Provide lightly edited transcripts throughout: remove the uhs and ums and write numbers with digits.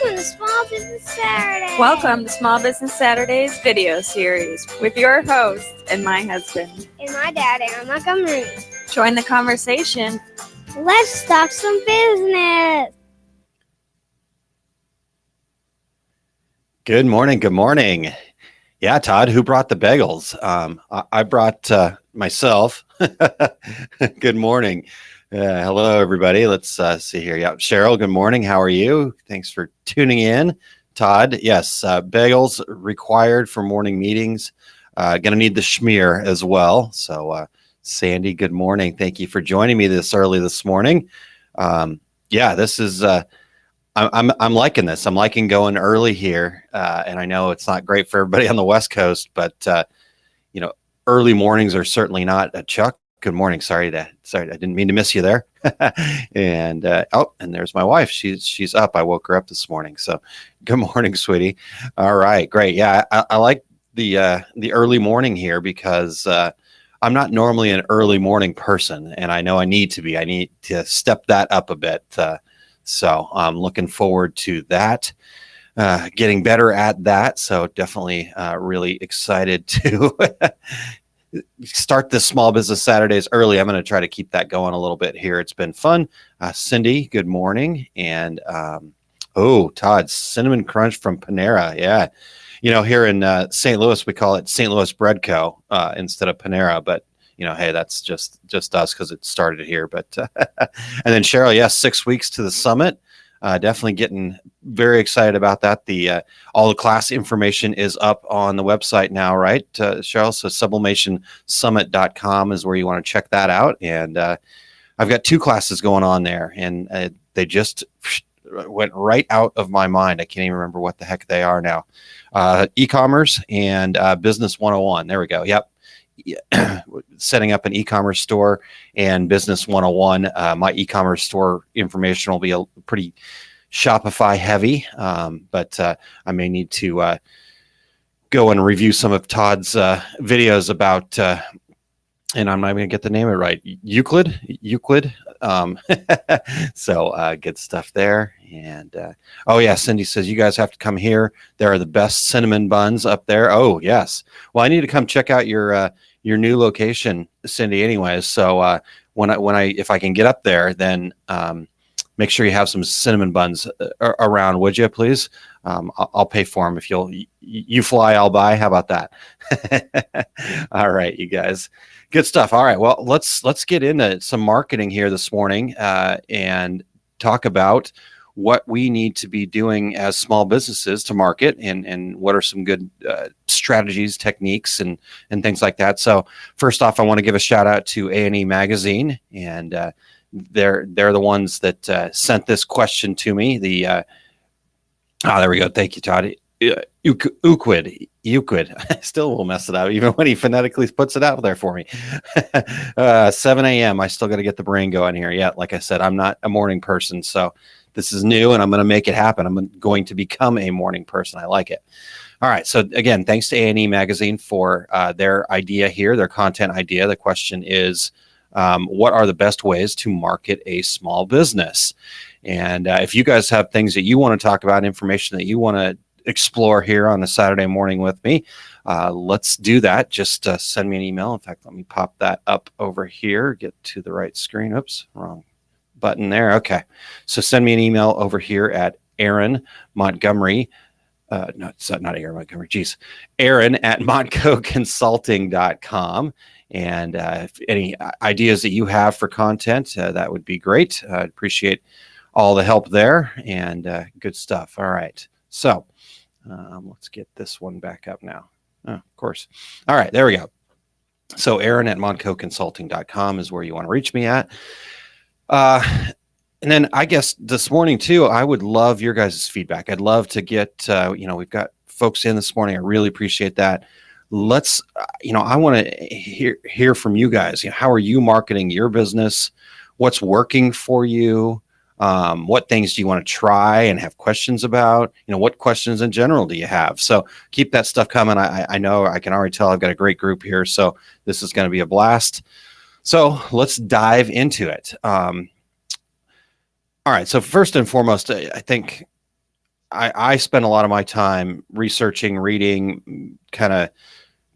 Welcome to Small Business Saturday. Welcome to Small Business Saturdays video series with your host and my husband. And my dad, A&E Magazine. Join the conversation. Let's talk some business. Good morning. Good morning. Yeah, Todd, who brought the bagels? I brought myself. Good morning. Hello, everybody. Let's see here. Yeah, Cheryl, good morning. How are you? Thanks for tuning in. Todd, yes, bagels required for morning meetings. Going to need the schmear as well. So, Sandy, good morning. Thank you for joining me this early this morning. Yeah, this is. I'm liking this. I'm liking going early here, and I know it's not great for everybody on the West Coast, but early mornings are certainly not. Chuck, good morning. Sorry, I didn't mean to miss you there. And and there's my wife. She's up. I woke her up this morning. So, good morning, sweetie. All right, great. Yeah, I like the early morning here because I'm not normally an early morning person, and I know I need to be. I need to step that up a bit. So I'm looking forward to that, getting better at that. So definitely really excited to start this Small Business Saturdays early. I'm going to try to keep that going a little bit here. It's been fun. Cindy, good morning. And Todd, Cinnamon Crunch from Panera. Yeah. Here in St. Louis, we call it St. Louis Bread Co. Instead of Panera, but hey, that's just us because it started here. But and then Cheryl, yes, 6 weeks to the summit. Definitely getting very excited about that. All the class information is up on the website now, right, Cheryl? So sublimationsummit.com is where you want to check that out. And I've got 2 classes going on there, and they just went right out of my mind. I can't even remember what the heck they are now. E-commerce and Business 101. There we go. Yep. Setting up an e-commerce store and Business 101. My e-commerce store information will be a pretty Shopify heavy, but I may need to go and review some of Todd's videos about, and I'm not going to get the name of it right, Euclid. So good stuff there. And Cindy says you guys have to come here. There are the best cinnamon buns up there. Oh yes. Well, I need to come check out your new location, Cindy, anyways. So if I can get up there, then make sure you have some cinnamon buns around, would you, please? I'll pay for them if you fly, I'll buy. How about that? All right, you guys. Good stuff. All right. Well, let's get into some marketing here this morning and talk about what we need to be doing as small businesses to market and what are some good strategies, techniques, and things like that. So first off, I want to give a shout out to A&E Magazine, and they're the ones that sent this question to me. There we go. Thank you, Todd. Euclid. I still will mess it up, even when he phonetically puts it out there for me. 7 a.m. I still got to get the brain going here. Yeah, like I said, I'm not a morning person, so this is new, and I'm going to make it happen. I'm going to become a morning person. I like it. All right. So again, thanks to A&E Magazine for their idea here, their content idea. The question is, what are the best ways to market a small business? And if you guys have things that you want to talk about, information that you want to explore here on a Saturday morning with me, let's do that. Just send me an email. In fact, let me pop that up over here, get to the right screen. Oops, wrong button there. Okay. So send me an email over here at Aaron Montgomery. No, it's not Aaron Montgomery. Geez. Aaron at montcoconsulting.com. And if any ideas that you have for content, that would be great. I'd appreciate all the help there, and good stuff. All right. So let's get this one back up now. Oh, of course. All right. There we go. So Aaron at montcoconsulting.com is where you want to reach me at. And then I guess this morning too, I would love your guys' feedback. I'd love to get, we've got folks in this morning. I really appreciate that. Let's, I want to hear from you guys. How are you marketing your business? What's working for you? What things do you want to try and have questions about? What questions in general do you have? So keep that stuff coming. I know I can already tell I've got a great group here, so this is going to be a blast. So let's dive into it. All right. So first and foremost, I think I spend a lot of my time researching, reading, kind of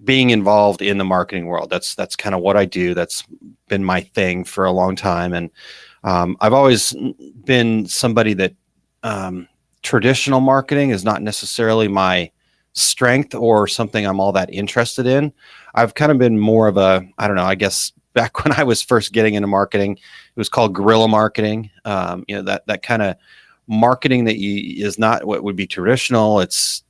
being involved in the marketing world. That's kind of what I do. That's been my thing for a long time, and I've always been somebody that traditional marketing is not necessarily my strength or something I'm all that interested in. I've kind of been more of a, I don't know, I guess back when I was first getting into marketing, it was called guerrilla marketing. That kind of marketing that is not what would be traditional. It's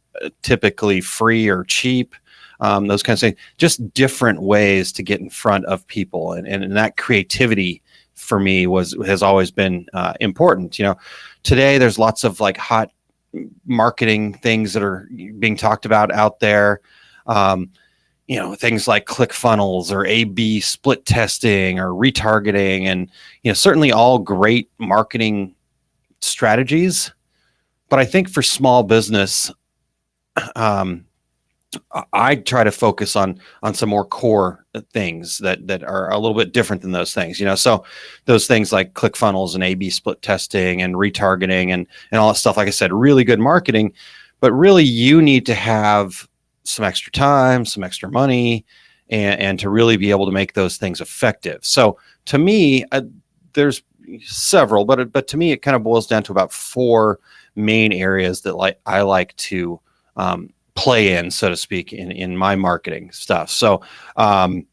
typically free or cheap. Those kinds of things, just different ways to get in front of people, and that creativity for me has always been important. Today there's lots of like hot marketing things that are being talked about out there. Things like ClickFunnels or A/B split testing or retargeting, and certainly all great marketing strategies. But I think for small business, I try to focus on some more core things that are a little bit different than those things. So those things like ClickFunnels and A/B split testing and retargeting and all that stuff, like I said, really good marketing, but really you need to have some extra time, some extra money, and to really be able to make those things effective. So to me, there's several, but to me, it kind of boils down to about four main areas that I like to play in, so to speak, in my marketing stuff. So, and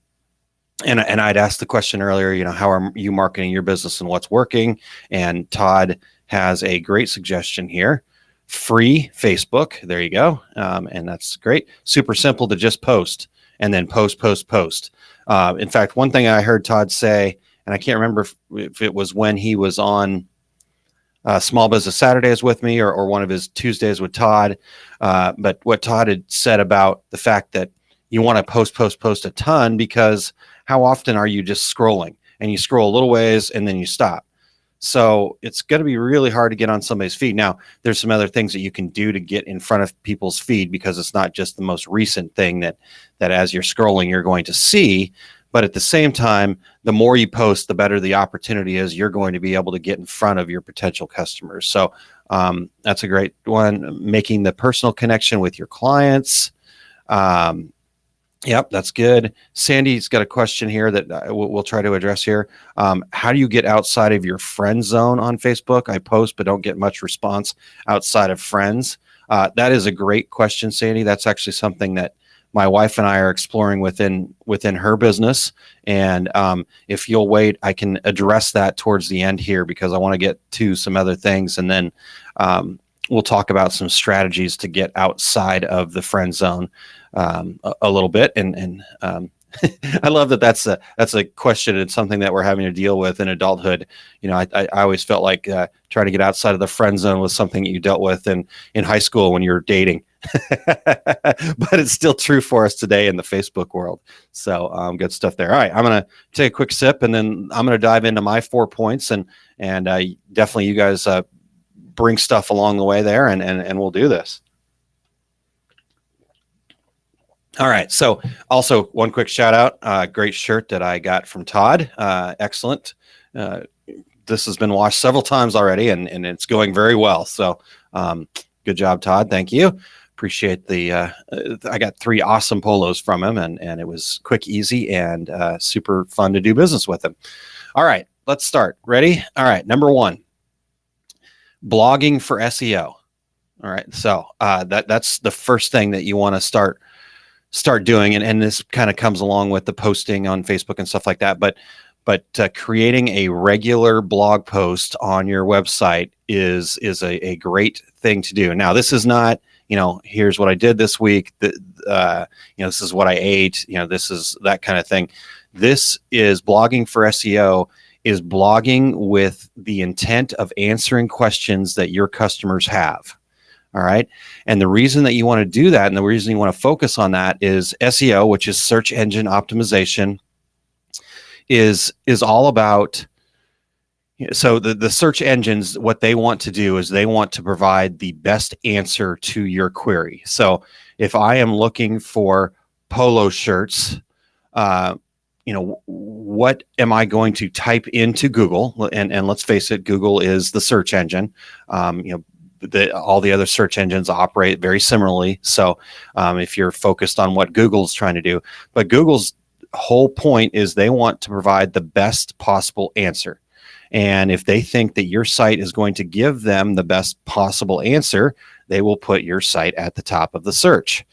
I'd asked the question earlier, how are you marketing your business and what's working? And Todd has a great suggestion here. Free Facebook. There you go. And that's great. Super simple to just post and then post. In fact, one thing I heard Todd say, and I can't remember if it was when he was on Small Business Saturdays with me or one of his Tuesdays with Todd. But what Todd had said about the fact that you want to post a ton, because how often are you just scrolling and you scroll a little ways and then you stop? So it's going to be really hard to get on somebody's feed. Now, there's some other things that you can do to get in front of people's feed, because it's not just the most recent thing that as you're scrolling, you're going to see. But at the same time, the more you post, the better the opportunity is you're going to be able to get in front of your potential customers. So that's a great one. Making the personal connection with your clients. Yep, that's good. Sandy's got a question here that we'll try to address here. How do you get outside of your friend zone on Facebook? I post, but don't get much response outside of friends. That is a great question, Sandy. That's actually something that my wife and I are exploring within her business. And if you'll wait, I can address that towards the end here, because I want to get to some other things. And then we'll talk about some strategies to get outside of the friend zone a little bit. And I love that that's a question. It's something that we're having to deal with in adulthood. I always felt like trying to get outside of the friend zone was something that you dealt with in high school when you were dating. But it's still true for us today in the Facebook world. So good stuff there. All right, I'm going to take a quick sip, and then I'm going to dive into my 4 points, and definitely you guys bring stuff along the way there, and we'll do this. All right. So also one quick shout out, great shirt that I got from Todd. Excellent. This has been washed several times already, and it's going very well. So good job, Todd. Thank you. Appreciate I got 3 awesome polos from him, and it was quick, easy, and super fun to do business with him. All right, let's start. Ready? All right. Number 1, blogging for SEO. All right. So that's the first thing that you want to start doing. And this kind of comes along with the posting on Facebook and stuff like that. But creating a regular blog post on your website is a great thing to do. Now, this is not, here's what I did this week. This is what I ate. This is that kind of thing. This is blogging for SEO, is blogging with the intent of answering questions that your customers have. All right. And the reason that you want to do that, and the reason you want to focus on that, is SEO, which is search engine optimization, is all about. So the search engines, what they want to do is they want to provide the best answer to your query. So if I am looking for polo shirts, what am I going to type into Google? And let's face it, Google is the search engine. all the other search engines operate very similarly. So if you're focused on what Google's trying to do, but Google's whole point is they want to provide the best possible answer. And if they think that your site is going to give them the best possible answer, they will put your site at the top of the search.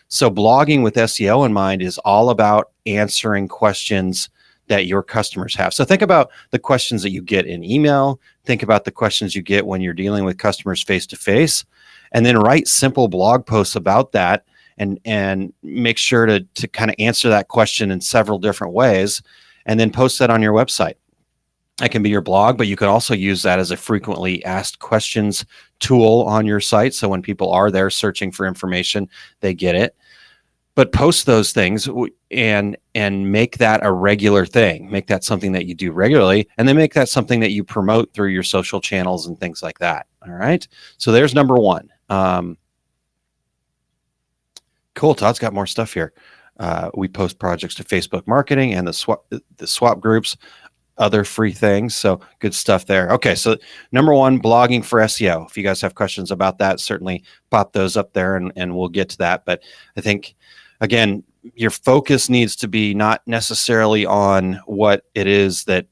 So blogging with SEO in mind is all about answering questions that your customers have. So think about the questions that you get in email. Think about the questions you get when you're dealing with customers face to face, and then write simple blog posts about that, and make sure to kind of answer that question in several different ways, and then post that on your website. That can be your blog, but you can also use that as a frequently asked questions tool on your site. So when people are there searching for information, they get it. But post those things and make that a regular thing. Make that something that you do regularly, and then make that something that you promote through your social channels and things like that. All right. So there's number one. Cool. Todd's got more stuff here. We post projects to Facebook marketing and the swap groups, other free things. So good stuff there. Okay. So number one, blogging for SEO. If you guys have questions about that, certainly pop those up there and we'll get to that. But I think, again, your focus needs to be not necessarily on what it is that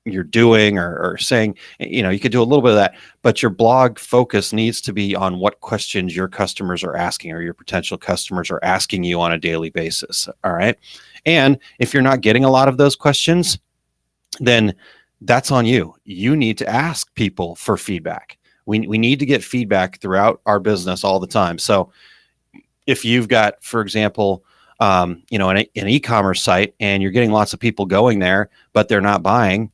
you're doing or saying. You could do a little bit of that, but your blog focus needs to be on what questions your customers are asking or your potential customers are asking you on a daily basis. All right. And if you're not getting a lot of those questions, then that's on you. You need to ask people for feedback. We need to get feedback throughout our business all the time. So if you've got, for example, an e-commerce site and you're getting lots of people going there, but they're not buying,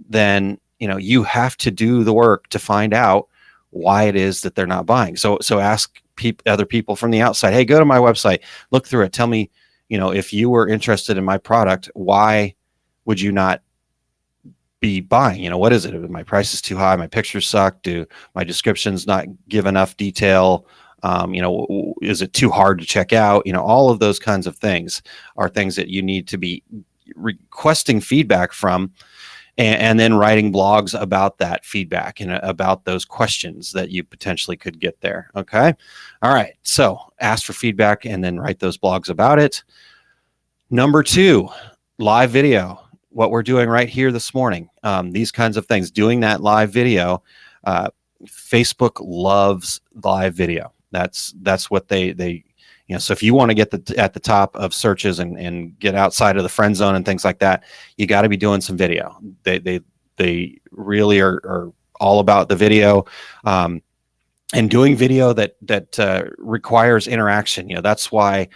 then, you have to do the work to find out why it is that they're not buying. So ask other people from the outside, hey, go to my website, look through it. Tell me, if you were interested in my product, why would you not be buying? What is it? My price is too high. My pictures suck. Do my descriptions not give enough detail? Is it too hard to check out? All of those kinds of things are things that you need to be requesting feedback from, and then writing blogs about that feedback and about those questions that you potentially could get there. Okay. All right. So ask for feedback and then write those blogs about it. Number two, live video. What we're doing right here this morning, these kinds of things, doing that live video. Facebook loves live video. That's what they so if you want to get at the top of searches and get outside of the friend zone and things like that, you got to be doing some video. They really are all about the video, and doing video that requires interaction. That's why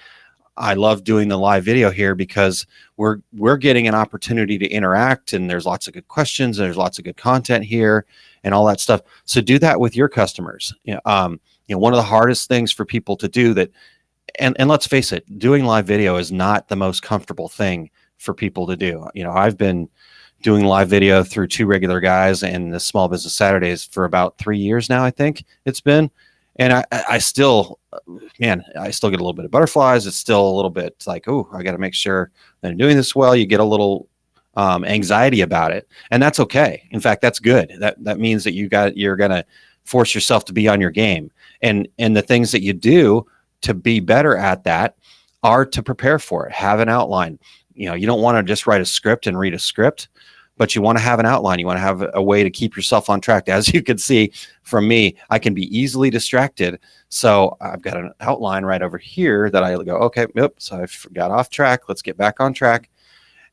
I love doing the live video here, because we're getting an opportunity to interact, and there's lots of good questions, and there's lots of good content here and all that stuff. So do that with your customers. One of the hardest things for people to do and let's face it, doing live video is not the most comfortable thing for people to do. I've been doing live video through Two Regular Guys and the Small Business Saturdays for about 3 years now, I think it's been. And I still get a little bit of butterflies. It's still a little bit like, oh, I got to make sure that I'm doing this well. You get a little anxiety about it, and that's okay. In fact, that's good. That means that you're going to force yourself to be on your game. And the things that you do to be better at that are to prepare for it. Have an outline. You don't want to just write a script and read a script, but you want to have an outline. You want to have a way to keep yourself on track. As you can see from me, I can be easily distracted. So I've got an outline right over here that I go, okay, yep, so I got off track. Let's get back on track.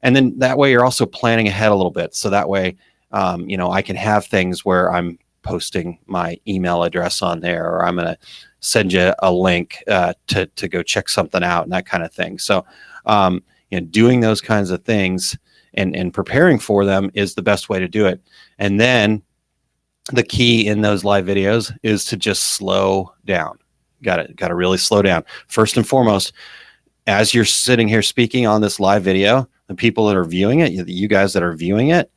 And then that way you're also planning ahead a little bit. So that way, I can have things where I'm posting my email address on there, or I'm going to send you a link to go check something out and that kind of thing. So, doing those kinds of things and preparing for them is the best way to do it. And then the key in those live videos is to just slow down. Got to really slow down. First and foremost, as you're sitting here speaking on this live video, the people that are viewing it, you guys that are viewing it,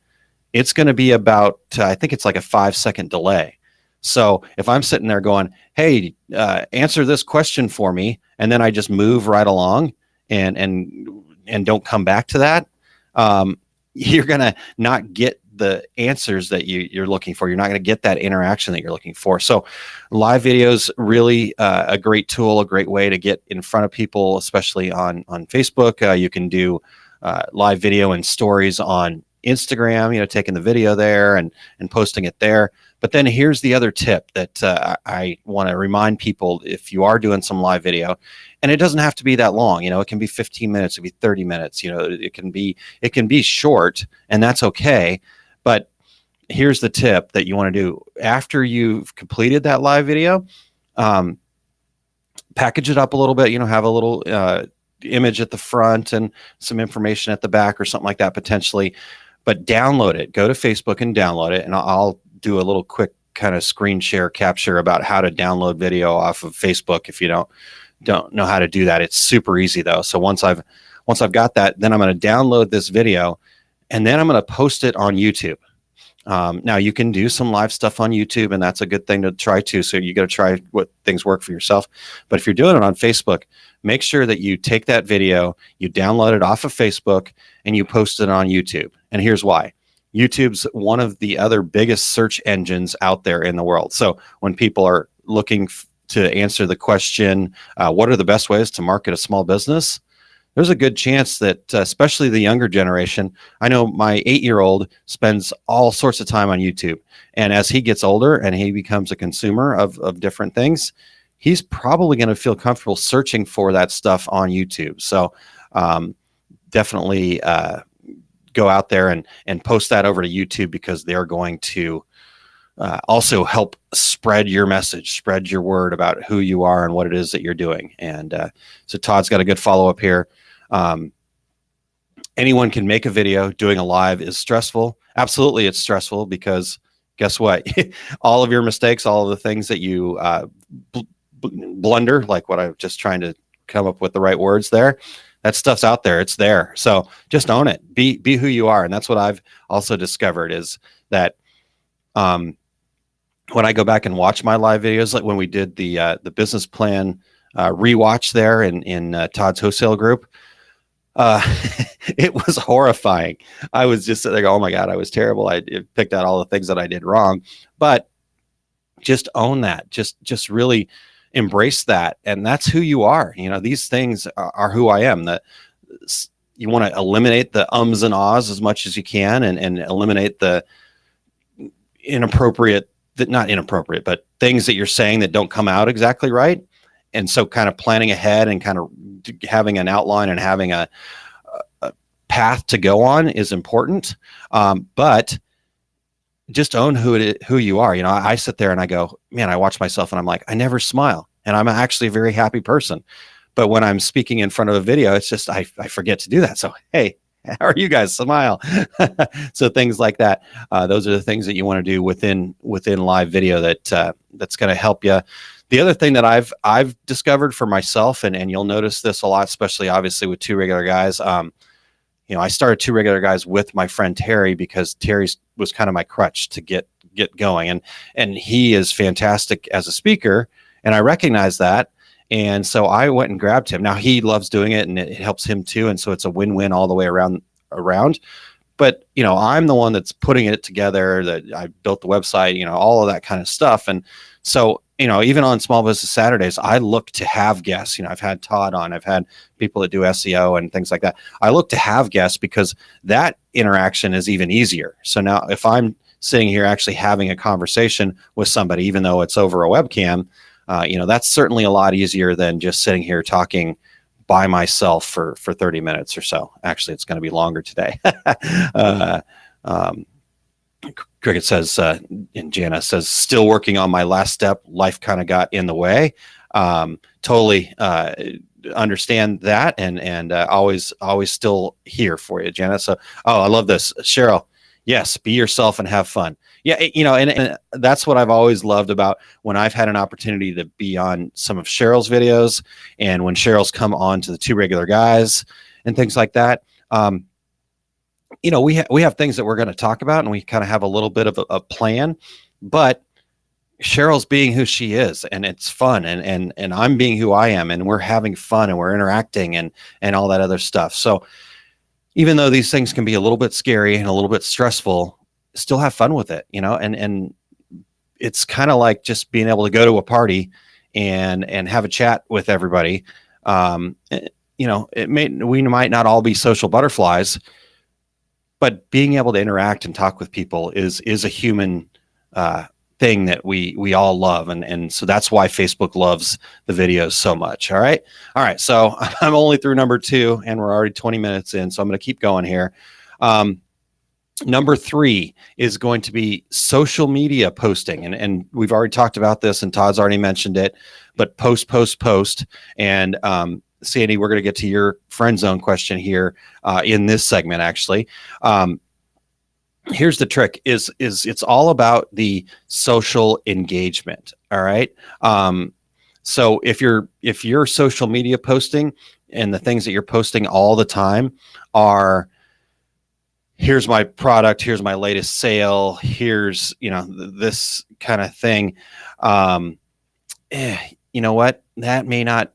it's going to be about, I think it's like a 5-second delay. So if I'm sitting there going, hey, answer this question for me, and then I just move right along and don't come back to that, you're going to not get the answers that you're looking for. You're not going to get that interaction that you're looking for. So live videos really a great tool, a great way to get in front of people, especially on Facebook. You can do live video and stories on Instagram, taking the video there and posting it there. But then here's the other tip that I want to remind people: if you are doing some live video, and it doesn't have to be that long, it can be 15 minutes, it can be 30 minutes, it can be short, and that's okay. But here's the tip that you want to do after you've completed that live video. Package it up a little bit, have a little image at the front and some information at the back or something like that potentially, but download it. Go to Facebook and download it, and I'll do a little quick kind of screen share capture about how to download video off of Facebook if you don't know how to do that. It's super easy though. So once I've got that, then I'm going to download this video, and then I'm going to post it on YouTube. Now you can do some live stuff on YouTube, and that's a good thing to try too. So you got to try what things work for yourself. But if you're doing it on Facebook, make sure that you take that video, you download it off of Facebook, and you post it on YouTube. And here's why. YouTube's one of the other biggest search engines out there in the world. So when people are looking to answer the question, what are the best ways to market a small business? There's a good chance that, especially the younger generation, I know my 8-year-old spends all sorts of time on YouTube. And as he gets older and he becomes a consumer of different things, he's probably going to feel comfortable searching for that stuff on YouTube. So definitely go out there and post that over to YouTube, because they're going to also help spread your message, spread your word about who you are and what it is that you're doing. And so Todd's got a good follow-up here. Anyone can make a video. Doing a live is stressful. Absolutely, it's stressful, because guess what? All of your mistakes, all of the things that you blunder, like what I'm just trying to come up with the right words there, that stuff's out there. It's there. So just own it. Be who you are. And that's what I've also discovered, is that when I go back and watch my live videos, like when we did the business plan rewatch there in Todd's wholesale group, it was horrifying. I was just sitting there going, oh my God, I was terrible. I picked out all the things that I did wrong. But just own that. Just really embrace that. And that's who you are. These things are who I am. That you want to eliminate the ums and ahs as much as you can, and eliminate the not inappropriate, but things that you're saying that don't come out exactly right. And so kind of planning ahead and kind of having an outline and having a path to go on is important. But just own who you are. I sit there and I go, man, I watch myself and I'm like, I never smile. And I'm actually a very happy person. But when I'm speaking in front of a video, it's just, I forget to do that. So, hey, how are you guys? Smile. So things like that. Those are the things that you want to do within live video that's going to help you. The other thing that I've discovered for myself, and you'll notice this a lot, especially obviously with Two Regular Guys. I started Two Regular Guys with my friend Terry, because Terry was kind of my crutch to get going, and he is fantastic as a speaker, and I recognize that. And so I went and grabbed him. Now he loves doing it, and it helps him too. And so it's a win-win all the way around. But, I'm the one that's putting it together, that I built the website, all of that kind of stuff. And so, even on Small Business Saturdays, I look to have guests. I've had Todd on, I've had people that do SEO and things like that. I look to have guests because that interaction is even easier. So now if I'm sitting here actually having a conversation with somebody, even though it's over a webcam, that's certainly a lot easier than just sitting here talking by myself for 30 minutes or so. Actually, it's going to be longer today. Cricket says, and Jana says, still working on my last step. Life kind of got in the way. Totally understand that, and always still here for you, Jana. So, I love this. Cheryl, yes, be yourself and have fun. Yeah, and that's what I've always loved about when I've had an opportunity to be on some of Cheryl's videos, and when Cheryl's come on to the Two Regular Guys and things like that. We have things that we're going to talk about, and we kind of have a little bit of a plan, but Cheryl's being who she is, and it's fun, and I'm being who I am, and we're having fun, and we're interacting and all that other stuff. So even though these things can be a little bit scary and a little bit stressful, still have fun with it, and it's kind of like just being able to go to a party and have a chat with everybody. We might not all be social butterflies, but being able to interact and talk with people is a human thing that we all love, and so that's why Facebook loves the videos so much. All right. So I'm only through number 2, and we're already 20 minutes in, so I'm going to keep going here. Number 3 is going to be social media posting, and we've already talked about this, and Todd's already mentioned it. But post, and Sandy, we're going to get to your friend zone question here in this segment. Actually, here's the trick: is it's all about the social engagement. All right. So if you're social media posting, and the things that you're posting all the time are, here's my product, here's my latest sale, here's this kind of thing. You know what? That may not.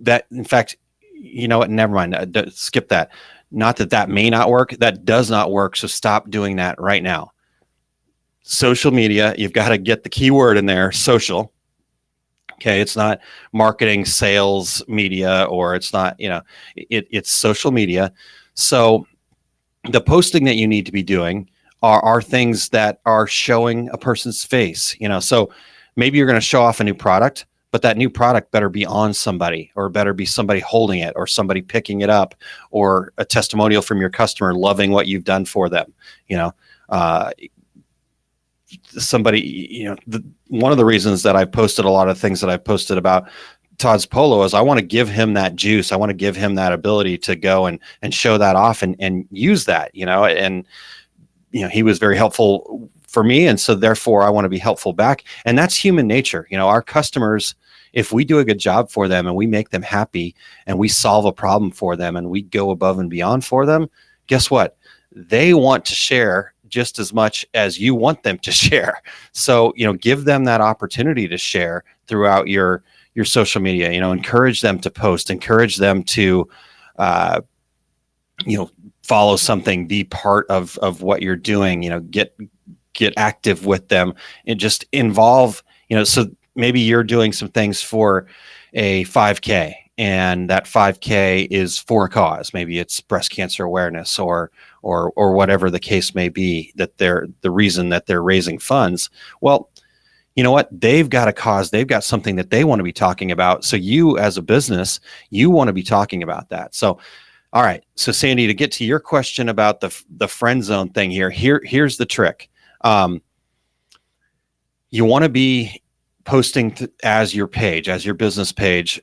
That, in fact, you know what? Never mind. Skip that. Not that may not work. That does not work. So stop doing that right now. Social media, you've got to get the keyword in there, social. Okay. It's not marketing, sales, media, or it's not, it's social media. So the posting that you need to be doing are things that are showing a person's face, so maybe you're going to show off a new product, but that new product better be on somebody, or better be somebody holding it, or somebody picking it up, or a testimonial from your customer loving what you've done for them. Somebody, one of the reasons that I've posted a lot of things that I've posted about Todd's polo is I want to give him that juice. I want to give him that ability to go and show that off and use that, and, he was very helpful for me. And so therefore I want to be helpful back. And that's human nature. Our customers, if we do a good job for them and we make them happy and we solve a problem for them and we go above and beyond for them, guess what? They want to share just as much as you want them to share. So, give them that opportunity to share throughout your social media, encourage them to post, encourage them to, follow something, be part of what you're doing, get active with them and just involve, so maybe you're doing some things for a 5K, and that 5K is for a cause. Maybe it's breast cancer awareness or whatever the case may be, that the reason that they're raising funds. Well, you know what? They've got a cause. They've got something that they want to be talking about. So you, as a business, you want to be talking about that. So, all right. So Sandy, to get to your question about the friend zone thing here's the trick. You want to be posting as your page, as your business page,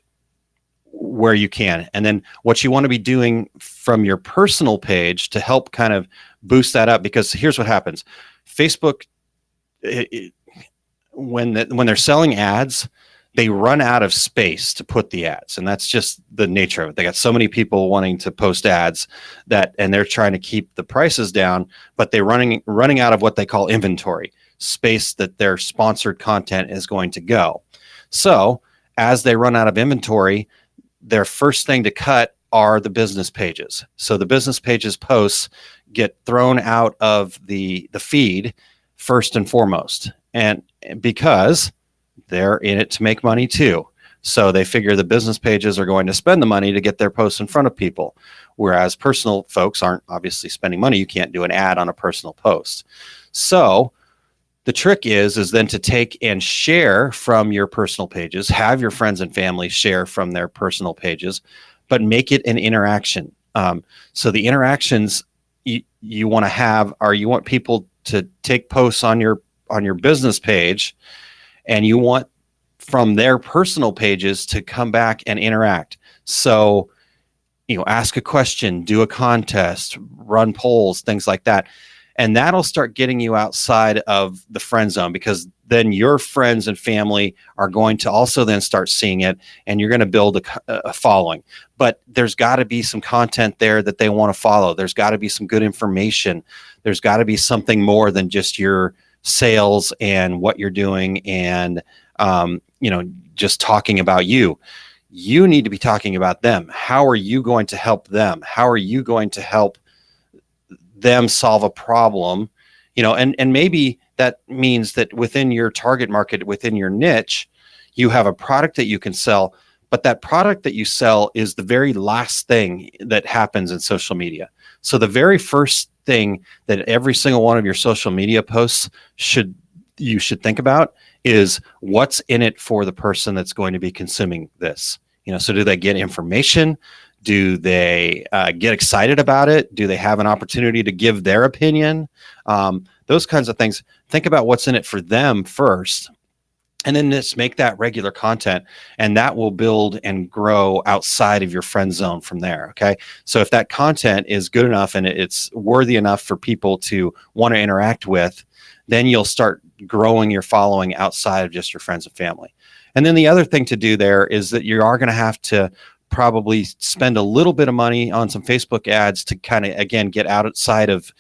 where you can. And then what you want to be doing from your personal page to help kind of boost that up, because here's what happens. Facebook, when they're selling ads, they run out of space to put the ads. And that's just the nature of it. They got so many people wanting to post ads and they're trying to keep the prices down, but they're running out of what they call inventory, space that their sponsored content is going to go. So as they run out of inventory, their first thing to cut are the business pages. So the business pages posts get thrown out of the feed first and foremost. And because they're in it to make money too. So they figure the business pages are going to spend the money to get their posts in front of people. Whereas personal folks aren't obviously spending money. You can't do an ad on a personal post. So the trick is then to take and share from your personal pages, have your friends and family share from their personal pages, but make it an interaction. So the interactions you want to have are, you want people to take posts on your business page, and you want from their personal pages to come back and interact. So, ask a question, do a contest, run polls, things like that. And that'll start getting you outside of the friend zone, because then your friends and family are going to also then start seeing it, and you're going to build a following. But there's got to be some content there that they want to follow. There's got to be some good information. There's got to be something more than just your sales and what you're doing and, just talking about you. You need to be talking about them. How are you going to help them? How are you going to help them solve a problem, and maybe that means that within your target market, within your niche, you have a product that you can sell, but that product that you sell is the very last thing that happens in social media. So the very first thing that every single one of your social media posts you should think about is what's in it for the person that's going to be consuming this. So do they get information? Do they get excited about it? Do they have an opportunity to give their opinion? Those kinds of things. Think about what's in it for them first, and then just make that regular content, and that will build and grow outside of your friend zone from there. Okay. So if that content is good enough and it's worthy enough for people to want to interact with, then you'll start growing your following outside of just your friends and family. And then the other thing to do there is that you are going to have to probably spend a little bit of money on some Facebook ads to kind of, again, get outside of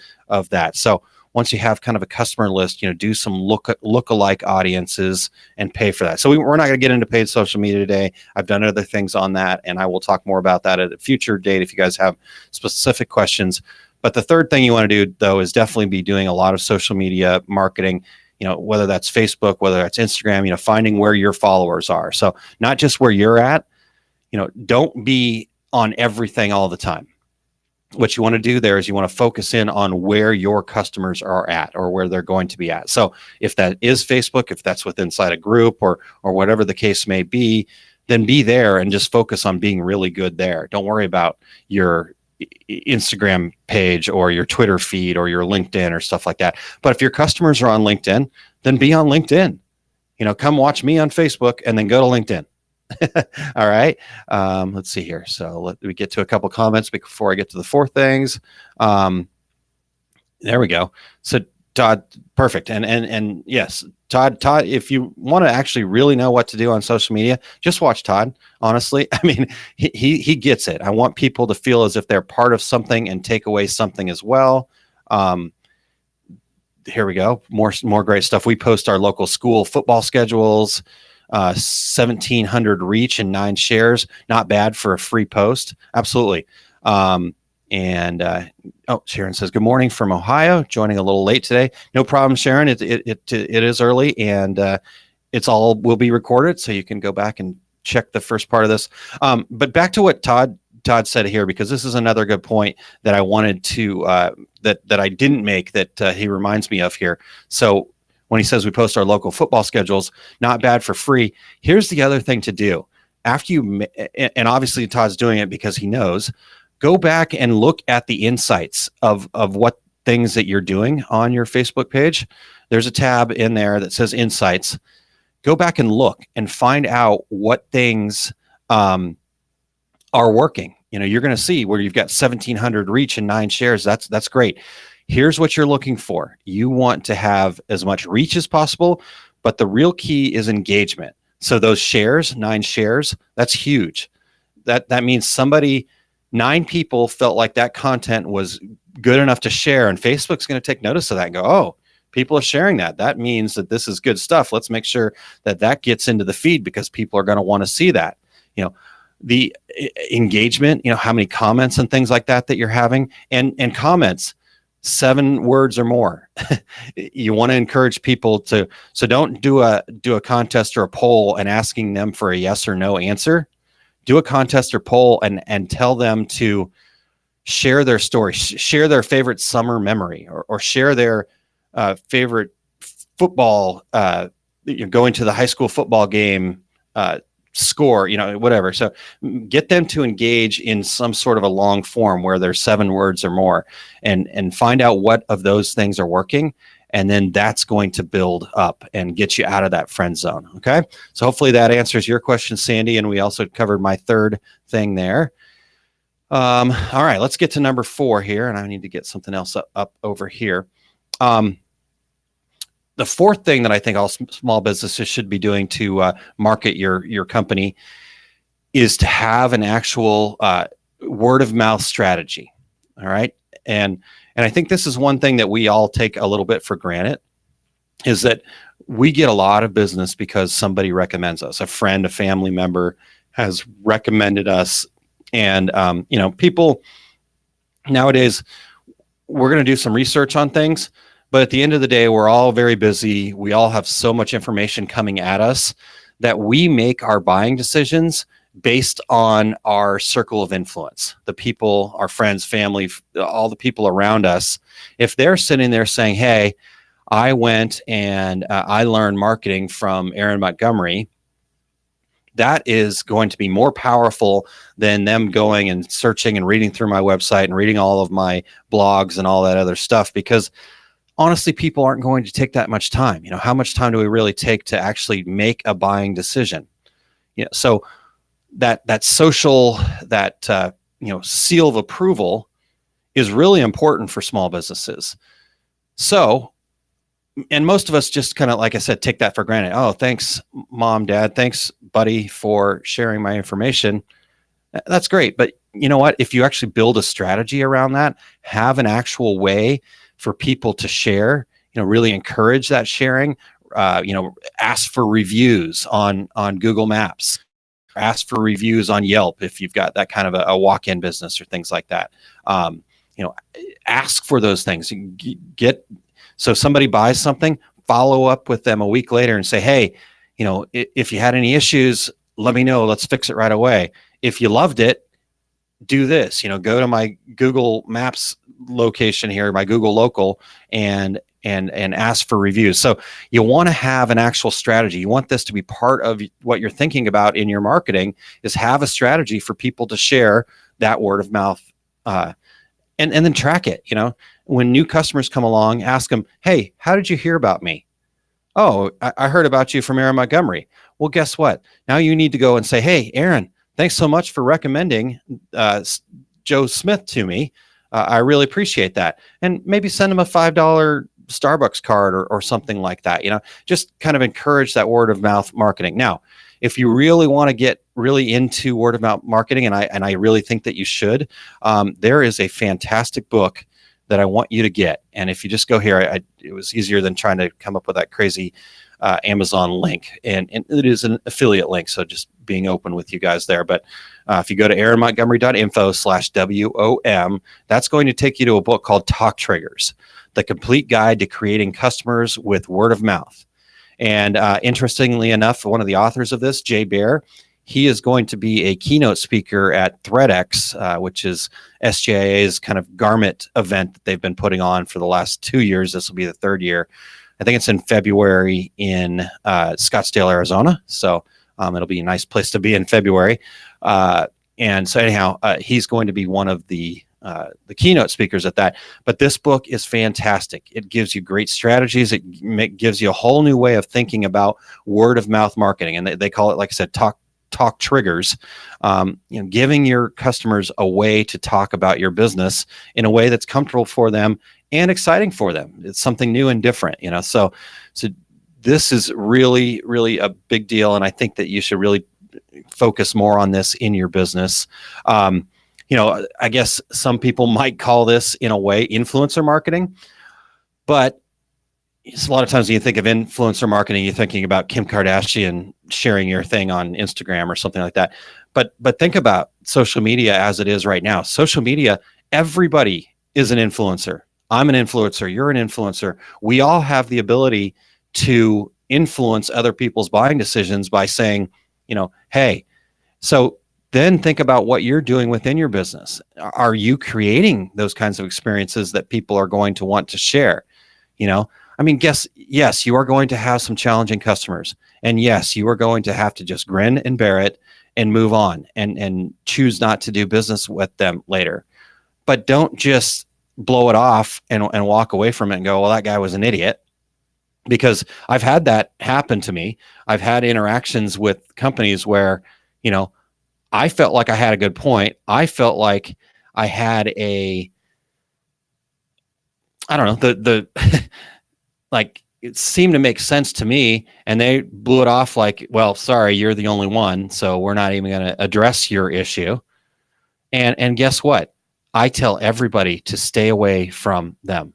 that. So once you have kind of a customer list, do some lookalike audiences and pay for that. So we're not going to get into paid social media today. I've done other things on that, and I will talk more about that at a future date if you guys have specific questions. But the third thing you want to do, though, is definitely be doing a lot of social media marketing, whether that's Facebook, whether that's Instagram, finding where your followers are. So not just where you're at, don't be on everything all the time. What you want to do there is you want to focus in on where your customers are at or where they're going to be at. So if that is Facebook, if that's within inside a group or whatever the case may be, then be there and just focus on being really good there. Don't worry about your Instagram page or your Twitter feed or your LinkedIn or stuff like that. But if your customers are on LinkedIn, then be on LinkedIn. Come watch me on Facebook and then go to LinkedIn. All right. Let's see here. So let me get to a couple comments before I get to the four things. There we go. So Todd, perfect. And yes, Todd, if you want to actually really know what to do on social media, just watch Todd. Honestly, I mean, he gets it. I want people to feel as if they're part of something and take away something as well. Here we go. More great stuff. We post our local school football schedules. 1,700 reach and 9 shares. Not bad for a free post. Absolutely. Sharon says, good morning from Ohio, joining a little late today. No problem, Sharon. It is early, and it's all will be recorded, so you can go back and check the first part of this. But back to what Todd said here, because this is another good point that I wanted to that I didn't make that he reminds me of here. So when he says we post our local football schedules, not bad for free. Here's the other thing to do. After and obviously Todd's doing it because he knows, go back and look at the insights of what things that you're doing on your Facebook page. There's a tab in there that says insights. Go back and look and find out what things are working. You're going to see where you've got 1,700 reach and 9 shares. That's great. Here's what you're looking for. You want to have as much reach as possible, but the real key is engagement. So those shares, 9 shares, that's huge. That means 9 people felt like that content was good enough to share, and Facebook's going to take notice of that and go, oh, people are sharing that. That means that this is good stuff. Let's make sure that gets into the feed because people are going to want to see that. The engagement, how many comments and things like that you're having, and comments. 7 words or more. You want to encourage people to, so don't do a contest or a poll and asking them for a yes or no answer. Do a contest or poll and tell them to share their story, share their favorite summer memory, or share their favorite football, going to the high school football game, score, whatever. So get them to engage in some sort of a long form where there's 7 words or more, and find out what of those things are working. And then that's going to build up and get you out of that friend zone. Okay. So hopefully that answers your question, Sandy. And we also covered my third thing there. All right, let's get to number 4 here. And I need to get something else up over here. The fourth thing that I think all small businesses should be doing to market your company is to have an actual word of mouth strategy. All right. And I think this is one thing that we all take a little bit for granted, is that we get a lot of business because somebody recommends us. A friend, a family member has recommended us. And, people nowadays, we're going to do some research on things, But at the end of the day, we're all very busy. We all have so much information coming at us that we make our buying decisions based on our circle of influence, the people, our friends, family, all the people around us. If they're sitting there saying, hey, I went and I learned marketing from Aaron Montgomery, that is going to be more powerful than them going and searching and reading through my website and reading all of my blogs and all that other stuff, because honestly, people aren't going to take that much time. How much time do we really take to actually make a buying decision? So that social, that seal of approval is really important for small businesses. So, and most of us just kind of, like I said, take that for granted. Oh, thanks, mom, dad. Thanks, buddy, for sharing my information. That's great. But you know what? If you actually build a strategy around that, have an actual way for people to share, really encourage that sharing, ask for reviews on Google Maps, ask for reviews on Yelp if you've got that kind of a walk-in business or things like that. Ask for those things. So somebody buys something, follow up with them a week later and say, hey, if you had any issues, let me know. Let's fix it right away. If you loved it, do this. Go to my Google Maps location here, my Google local, and ask for reviews. So you want to have an actual strategy. You want this to be part of what you're thinking about in your marketing, is have a strategy for people to share that word of mouth, and then track it. When new customers come along, ask them, hey, how did you hear about me? Oh, I heard about you from Aaron Montgomery. Well, guess what? Now you need to go and say, hey, Aaron, thanks so much for recommending Joe Smith to me. I really appreciate that. And maybe send them a $5 Starbucks card or something like that. Just kind of encourage that word of mouth marketing. Now, if you really want to get really into word of mouth marketing, and I really think that you should, there is a fantastic book that I want you to get. And if you just go here, it was easier than trying to come up with that crazy Amazon link. And it is an affiliate link, so just being open with you guys there. But if you go to aaronmontgomery.info/WOM, that's going to take you to a book called Talk Triggers, the complete guide to creating customers with word of mouth. And interestingly enough, one of the authors of this, Jay Baer, he is going to be a keynote speaker at ThreadX, which is SGIA's kind of garment event that they've been putting on for the last 2 years. This will be the third year. I think it's in February in Scottsdale, Arizona. So it'll be a nice place to be in February. And so anyhow, he's going to be one of the keynote speakers at that. But this book is fantastic. It gives you great strategies. It gives you a whole new way of thinking about word of mouth marketing. And they call it, like I said, talk triggers, giving your customers a way to talk about your business in a way that's comfortable for them and exciting for them. It's something new and different, so this is really, really a big deal. And I think that you should really focus more on this in your business. I guess some people might call this, in a way, influencer marketing, but a lot of times when you think of influencer marketing, you're thinking about Kim Kardashian sharing your thing on Instagram or something like that. But think about social media as it is right now. Social media, everybody is an influencer. I'm an influencer. You're an influencer. We all have the ability to influence other people's buying decisions by saying, hey, so then think about what you're doing within your business. Are you creating those kinds of experiences that people are going to want to share? Yes, you are going to have some challenging customers. And yes, you are going to have to just grin and bear it and move on and choose not to do business with them later. But don't just blow it off and walk away from it and go, well, that guy was an idiot. Because I've had that happen to me. I've had interactions with companies where, I felt like I had a good point. I felt like I had I don't know, the like it seemed to make sense to me, and they blew it off like, well, sorry, you're the only one, so we're not even going to address your issue. And guess what? I tell everybody to stay away from them.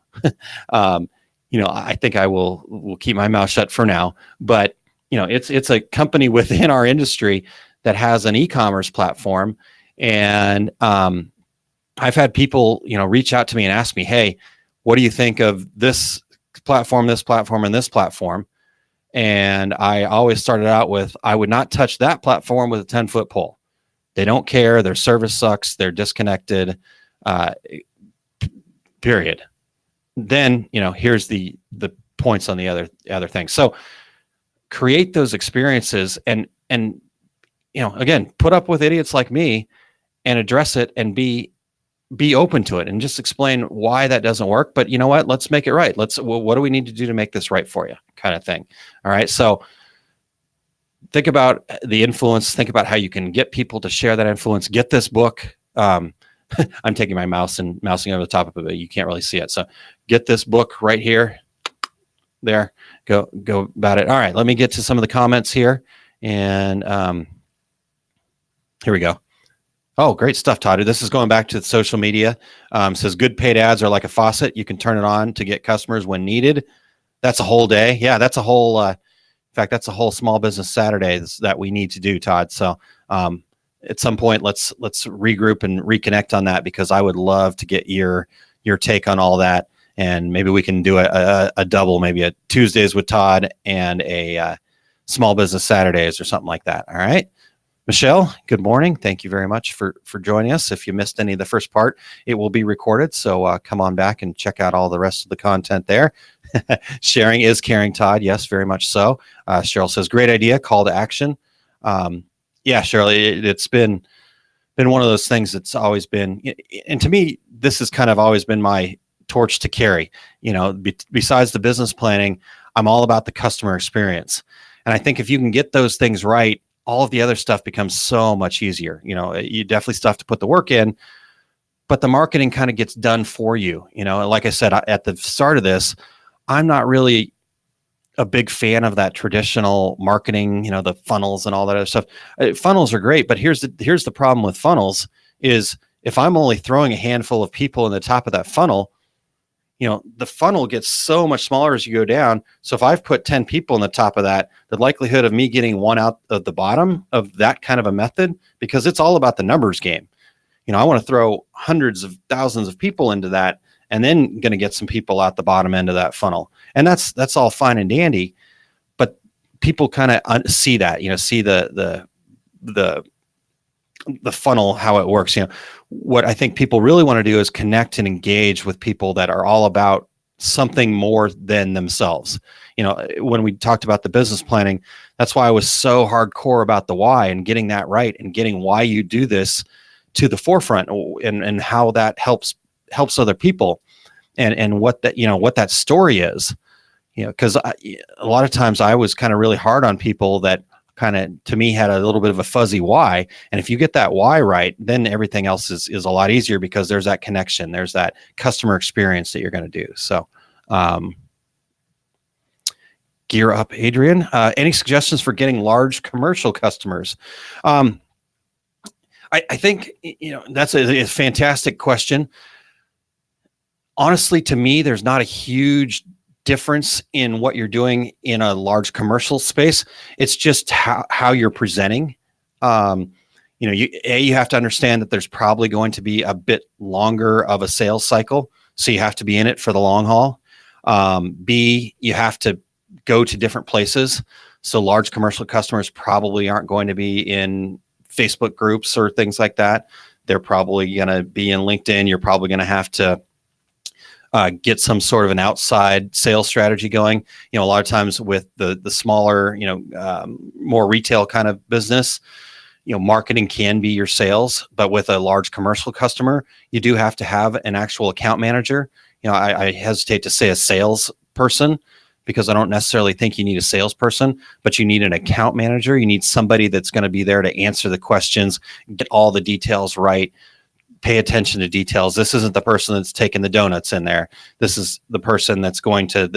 I think I will keep my mouth shut for now, but it's a company within our industry that has an e-commerce platform, and I've had people reach out to me and ask me, hey, what do you think of this platform, this platform, and this platform. And I always started out with, I would not touch that platform with a 10-foot pole. They don't care. Their service sucks. They're disconnected, period. Then, here's the points on the other things. So create those experiences and, again, put up with idiots like me and address it and be open to it and just explain why that doesn't work. But you know what? Let's make it right. What do we need to do to make this right for you? Kind of thing. All right. So think about the influence. Think about how you can get people to share that influence. Get this book. I'm taking my mouse and mousing over the top of it. You can't really see it. So get this book right here. There. Go about it. All right. Let me get to some of the comments here. And here we go. Oh, great stuff, Todd. This is going back to social media. Says good paid ads are like a faucet. You can turn it on to get customers when needed. That's a whole day. Yeah, that's a whole, in fact, that's a whole small business Saturdays that we need to do, Todd. So at some point, let's regroup and reconnect on that, because I would love to get your take on all that. And maybe we can do a double, maybe a Tuesdays with Todd and a small business Saturdays or something like that. All right. Michelle, good morning. Thank you very much for joining us. If you missed any of the first part, it will be recorded. So come on back and check out all the rest of the content there. Sharing is caring, Todd. Yes, very much so. Cheryl says, great idea. Call to action. Yeah, Cheryl, it's been one of those things that's always been, and to me, this has kind of always been my torch to carry. Besides the business planning, I'm all about the customer experience. And I think if you can get those things right, all of the other stuff becomes so much easier. You definitely still have to put the work in, but the marketing kind of gets done for you. Like I said, at the start of this, I'm not really a big fan of that traditional marketing, the funnels and all that other stuff. Funnels are great, but here's the problem with funnels is if I'm only throwing a handful of people in the top of that funnel, the funnel gets so much smaller as you go down. So if I've put 10 people in the top of that, the likelihood of me getting one out of the bottom of that kind of a method, because it's all about the numbers game. I want to throw hundreds of thousands of people into that and then going to get some people out the bottom end of that funnel. And that's all fine and dandy, but people kind of see that, see the funnel, how it works. What I think people really want to do is connect and engage with people that are all about something more than themselves. When we talked about the business planning, that's why I was so hardcore about the why and getting that right and getting why you do this to the forefront and how that helps other people and what that story is. Because a lot of times I was kind of really hard on people that kind of, to me, had a little bit of a fuzzy why. And if you get that why right, then everything else is a lot easier, because there's that connection, there's that customer experience that you're going to do. So gear up, Adrian. Any suggestions for getting large commercial customers? I think, that's a fantastic question. Honestly, to me, there's not a huge difference in what you're doing in a large commercial space. It's just how you're presenting. You have to understand that there's probably going to be a bit longer of a sales cycle. So you have to be in it for the long haul. B, you have to go to different places. So large commercial customers probably aren't going to be in Facebook groups or things like that. They're probably going to be in LinkedIn. You're probably going to have to get some sort of an outside sales strategy going. A lot of times with the smaller, more retail kind of business, marketing can be your sales, but with a large commercial customer, you do have to have an actual account manager. I hesitate to say a salesperson, because I don't necessarily think you need a salesperson, but you need an account manager. You need somebody that's going to be there to answer the questions, get all the details right, pay attention to details. This isn't the person that's taking the donuts in there. This is the person that's going to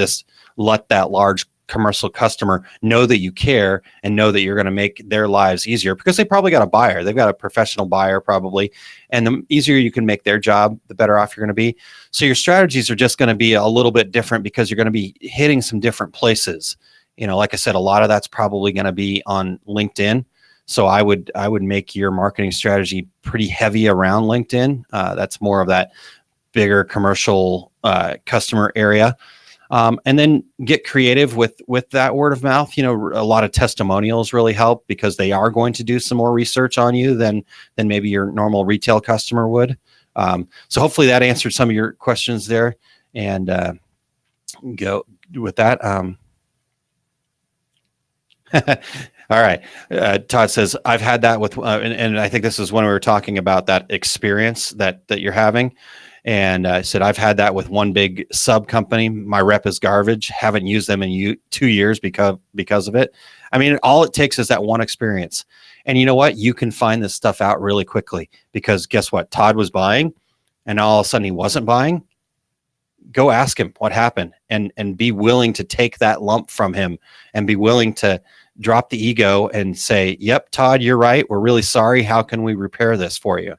let that large commercial customer know that you care and know that you're going to make their lives easier, because they probably got a buyer. They've got a professional buyer probably. And the easier you can make their job, the better off you're going to be. So your strategies are just going to be a little bit different, because you're going to be hitting some different places. Like I said, a lot of that's probably going to be on LinkedIn. So I would make your marketing strategy pretty heavy around LinkedIn. That's more of that bigger commercial customer area. And then get creative with that word of mouth. A lot of testimonials really help because they are going to do some more research on you than maybe your normal retail customer would. So hopefully that answered some of your questions there. And go with that. All right. Todd says, I've had that with, and I think this is when we were talking about that experience that you're having. And I said, I've had that with one big sub company. My rep is garbage. Haven't used them in 2 years because of it. I mean, all it takes is that one experience. And you know what? You can find this stuff out really quickly because guess what? Todd was buying and all of a sudden he wasn't buying. Go ask him what happened and be willing to take that lump from him and be willing to drop the ego and say, yep, Todd, you're right. We're really sorry. How can we repair this for you?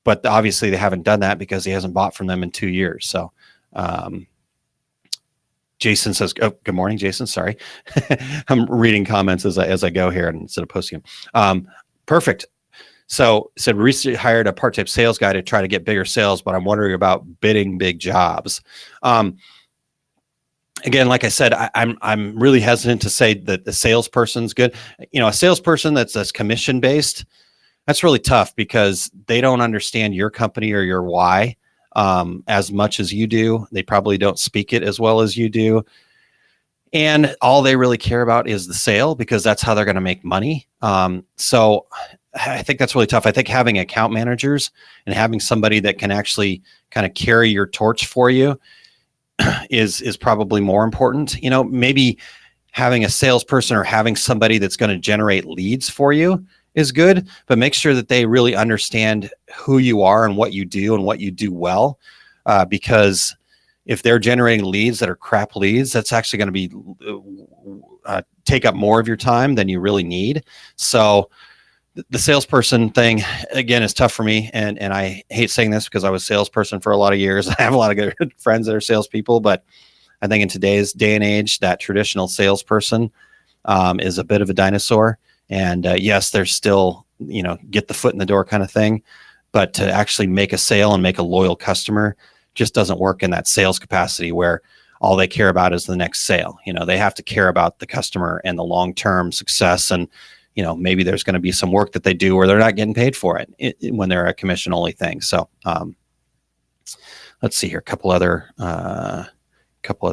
But obviously they haven't done that because he hasn't bought from them in 2 years. So Jason says, oh, good morning, Jason. Sorry. I'm reading comments as I go here instead of posting them. Perfect. So said recently hired a part-time sales guy to try to get bigger sales, but I'm wondering about bidding big jobs. Again, like I said, I'm really hesitant to say that the salesperson's good. A salesperson that's commission based, that's really tough because they don't understand your company or your why as much as you do. They probably don't speak it as well as you do. And all they really care about is the sale because that's how they're going to make money. So I think that's really tough. I think having account managers and having somebody that can actually kind of carry your torch for you is probably more important. Maybe having a salesperson or having somebody that's going to generate leads for you is good, but make sure that they really understand who you are and what you do and what you do well. Because if they're generating leads that are crap leads, that's actually going to be take up more of your time than you really need. So the salesperson thing, again, is tough for me. And I hate saying this because I was a salesperson for a lot of years. I have a lot of good friends that are salespeople, but I think in today's day and age, that traditional salesperson is a bit of a dinosaur. And yes, there's still, get the foot in the door kind of thing, but to actually make a sale and make a loyal customer just doesn't work in that sales capacity where all they care about is the next sale. They have to care about the customer and the long-term success. And, maybe there's going to be some work that they do where they're not getting paid for it when they're a commission only thing. So let's see here. A couple other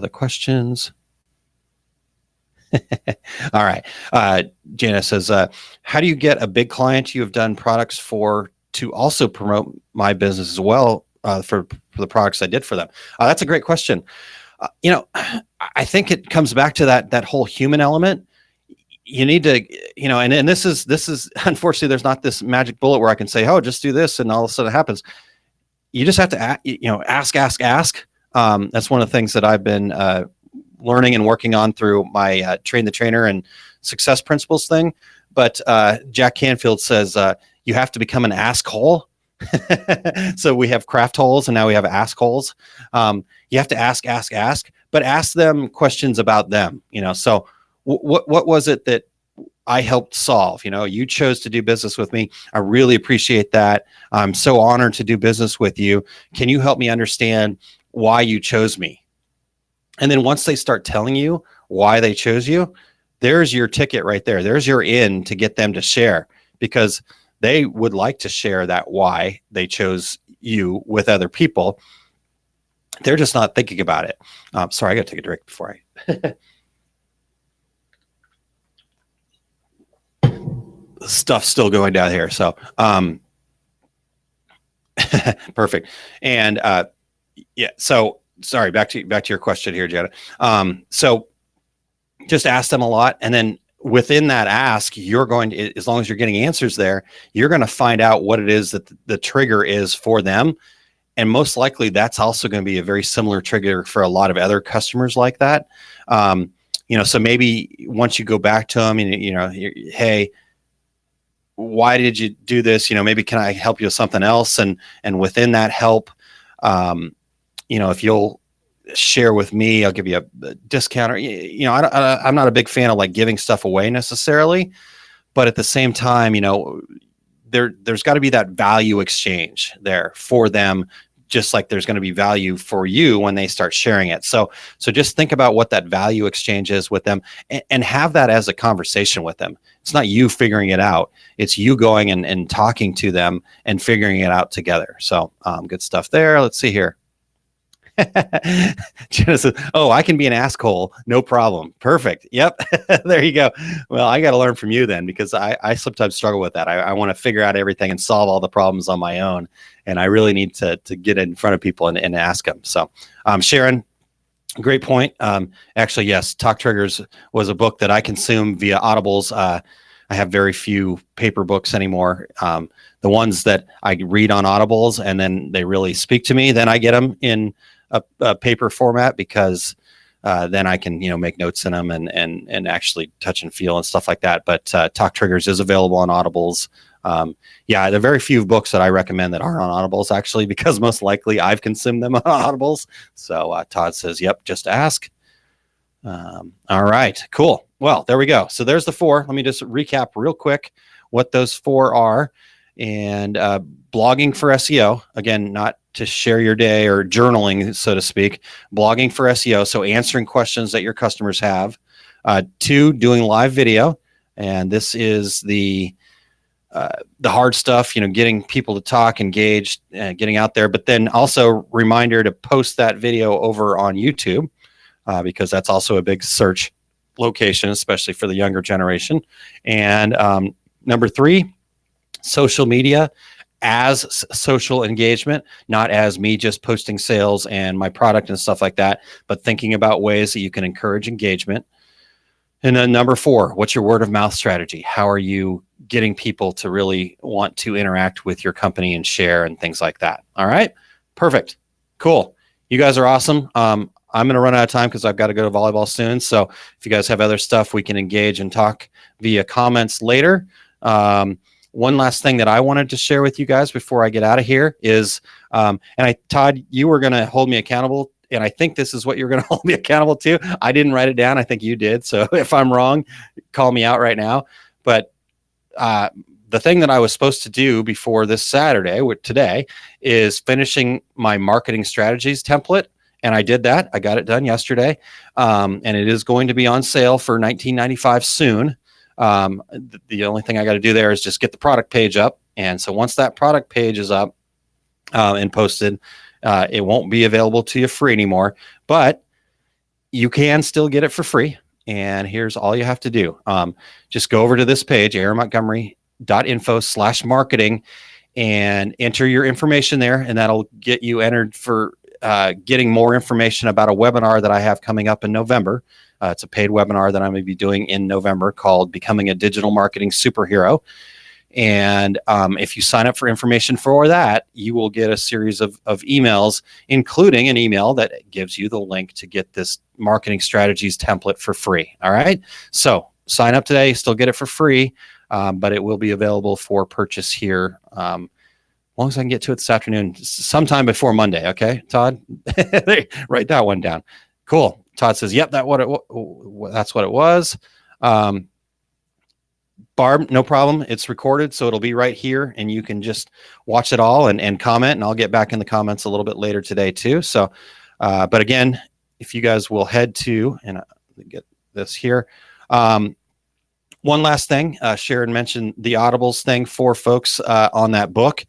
questions. All right. Jana says, how do you get a big client you have done products for to also promote my business as well for the products I did for them? That's a great question. I think it comes back to that whole human element. You need to, and this is unfortunately, there's not this magic bullet where I can say, oh, just do this and all of a sudden it happens. You just have to, ask. That's one of the things that I've been learning and working on through my Train the Trainer and Success Principles thing. But Jack Canfield says you have to become an ask hole. So we have craft holes and now we have ask holes. You have to ask, but ask them questions about them. So what was it that I helped solve? You chose to do business with me. I really appreciate that. I'm so honored to do business with you. Can you help me understand why you chose me? And then once they start telling you why they chose you, there's your ticket right there. There's your in to get them to share, because they would like to share that why they chose you with other people. They're just not thinking about it. Sorry, I got to take a drink before I... Stuff's still going down here. So perfect. And yeah, so sorry, back to your question here, Jenna. So just ask them a lot. And then within that ask, you're going to, as long as you're getting answers there, you're going to find out what it is that the trigger is for them. And most likely that's also going to be a very similar trigger for a lot of other customers like that. So maybe once you go back to them and, hey, why did you do this? Maybe can I help you with something else? And within that help, if you'll share with me, I'll give you a discount. Or, I'm not a big fan of like giving stuff away necessarily, but at the same time, there's got to be that value exchange there for them just like there's going to be value for you when they start sharing it. So just think about what that value exchange is with them, and have that as a conversation with them. It's not you figuring it out. It's you going and talking to them and figuring it out together. So good stuff there. Let's see here. Jenna says, "Oh, I can be an asshole, no problem." Perfect. Yep. There you go. Well, I got to learn from you then, because I sometimes struggle with that. I want to figure out everything and solve all the problems on my own, and I really need to get in front of people and ask them. So, Sharon, great point. Actually, yes, Talk Triggers was a book that I consume via Audibles. I have very few paper books anymore. The ones that I read on Audibles and then they really speak to me, then I get them in a paper format, because then I can make notes in them and actually touch and feel and stuff like that. But Talk Triggers is available on Audibles. Yeah, there are very few books that I recommend that aren't on Audibles, actually, because most likely I've consumed them on Audibles. So Todd says, "Yep, just ask." All right, cool. Well, there we go. So there's the 4. Let me just recap real quick what those 4 are. And blogging for SEO, again, not to share your day or journaling, so to speak. Blogging for SEO, so answering questions that your customers have. 2, doing live video, and this is the hard stuff, getting people to talk, engaged, getting out there. But then also reminder to post that video over on YouTube, because that's also a big search location, especially for the younger generation. And number 3, social media as social engagement, not as me just posting sales and my product and stuff like that, but thinking about ways that you can encourage engagement. And then number 4, what's your word of mouth strategy? How are you getting people to really want to interact with your company and share and things like that? All right, perfect, cool. You guys are awesome. I'm going to run out of time because I've got to go to volleyball soon. So if you guys have other stuff, we can engage and talk via comments later. One last thing that I wanted to share with you guys before I get out of here is, Todd, you were going to hold me accountable, and I think this is what you're going to hold me accountable to. I didn't write it down. I think you did. So if I'm wrong, call me out right now. But the thing that I was supposed to do before this Saturday, today, is finishing my marketing strategies template. And I did that. I got it done yesterday. And it is going to be on sale for $19.95 soon. The only thing I got to do there is just get the product page up. And so once that product page is up and posted, it won't be available to you free anymore, but you can still get it for free. And here's all you have to do. Just go over to this page, aaronmontgomery.info/marketing, and enter your information there. And that'll get you entered for getting more information about a webinar that I have coming up in November. It's a paid webinar that I'm going to be doing in November called Becoming a Digital Marketing Superhero. And if you sign up for information for that, you will get a series of emails, including an email that gives you the link to get this marketing strategies template for free. All right. So sign up today, still get it for free, but it will be available for purchase here. As long as I can get to it this afternoon, sometime before Monday. Okay, Todd, write that one down. Cool. Todd says, "Yep, that's what it was." Barb, no problem. It's recorded, so it'll be right here, and you can just watch it all and comment, and I'll get back in the comments a little bit later today too. So, but again, if you guys will head to, and get this here. One last thing, Sharon mentioned the Audibles thing for folks on that book.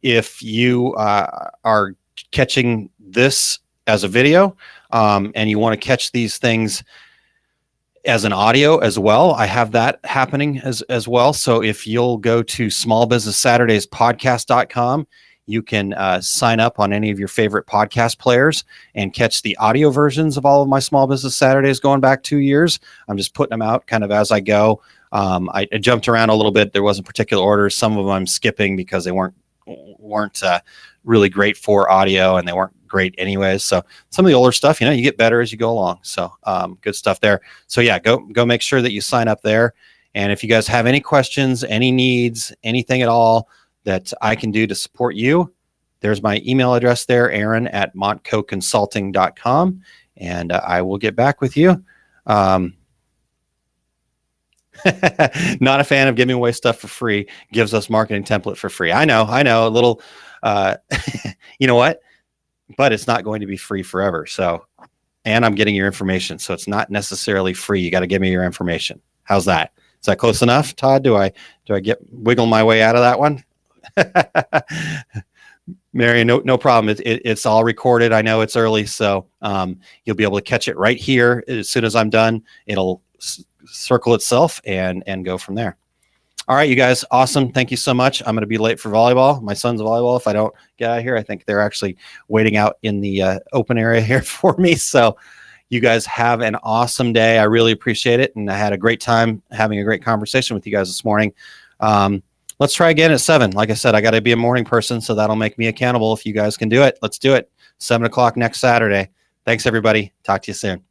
If you are catching this as a video and you want to catch these things as an audio as well, I have that happening as well. So if you'll go to smallbusinesssaturdayspodcast.com, you can sign up on any of your favorite podcast players and catch the audio versions of all of my Small Business Saturdays going back 2 years. I'm just putting them out kind of as I go. I jumped around a little bit. There wasn't particular orders. Some of them I'm skipping because they weren't really great for audio, and they weren't great anyways. So some of the older stuff, you get better as you go along. So good stuff there. So yeah, go make sure that you sign up there. And if you guys have any questions, any needs, anything at all that I can do to support you, there's my email address there, aaron@montcoconsulting.com, and I will get back with you. Not a fan of giving away stuff for free. Gives us marketing template for free. I know a little, you know what? but it's not going to be free forever. So, and I'm getting your information. So it's not necessarily free. You got to give me your information. How's that? Is that close enough, Todd? Do I wiggle my way out of that one? Mary, no problem. It's all recorded. I know it's early, so you'll be able to catch it right here. As soon as I'm done, it'll circle itself and go from there. All right, you guys, awesome. Thank you so much. I'm going to be late for volleyball. My son's volleyball. If I don't get out of here, I think they're actually waiting out in the open area here for me. So you guys have an awesome day. I really appreciate it. And I had a great time having a great conversation with you guys this morning. Let's try again at 7. Like I said, I got to be a morning person, so that'll make me accountable. If you guys can do it, let's do it. 7 o'clock next Saturday. Thanks, everybody. Talk to you soon.